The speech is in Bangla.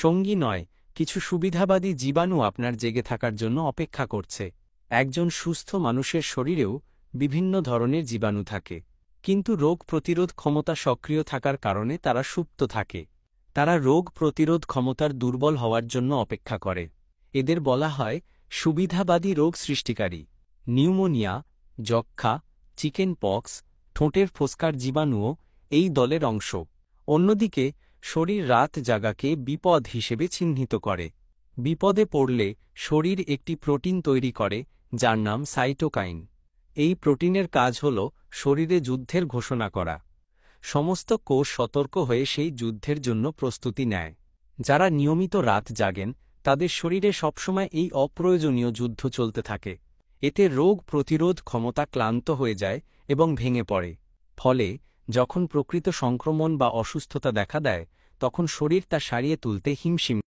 সঙ্গী নয়, কিছু সুবিধাবাদী জীবাণু আপনার জেগে থাকার জন্য অপেক্ষা করছে। একজন সুস্থ মানুষের শরীরেও বিভিন্ন ধরনের জীবাণু থাকে, কিন্তু রোগ প্রতিরোধ ক্ষমতা সক্রিয় থাকার কারণে তারা সুপ্ত থাকে। তারা রোগ প্রতিরোধ ক্ষমতার দুর্বল হওয়ার জন্য অপেক্ষা করে। এদের বলা হয় সুবিধাবাদী রোগ সৃষ্টিকারী। নিউমোনিয়া, যক্ষ্মা, চিকেন পক্স, ঠোঁটের ফোস্কার জীবাণুও এই দলের অংশ। অন্যদিকে শরীর রাত জাগাকে বিপদ হিসেবে চিহ্নিত করে। বিপদে পড়লে শরীর একটি প্রোটিন তৈরি করে যার নাম সাইটোকাইন। এই প্রোটিনের কাজ হল শরীরে যুদ্ধের ঘোষণা করা। সমস্ত কোষ সতর্ক হয়ে সেই যুদ্ধের জন্য প্রস্তুতি নেয়। যারা নিয়মিত রাত জাগেন তাদের শরীরে সবসময় এই অপ্রয়োজনীয় যুদ্ধ চলতে থাকে। এতে রোগ প্রতিরোধ ক্ষমতা ক্লান্ত হয়ে যায় এবং ভেঙে পড়ে। ফলে যখন প্রকৃত সংক্রমণ বা অসুস্থতা দেখা দেয় তখন শরীর তা সারিয়ে তুলতে হিমশিম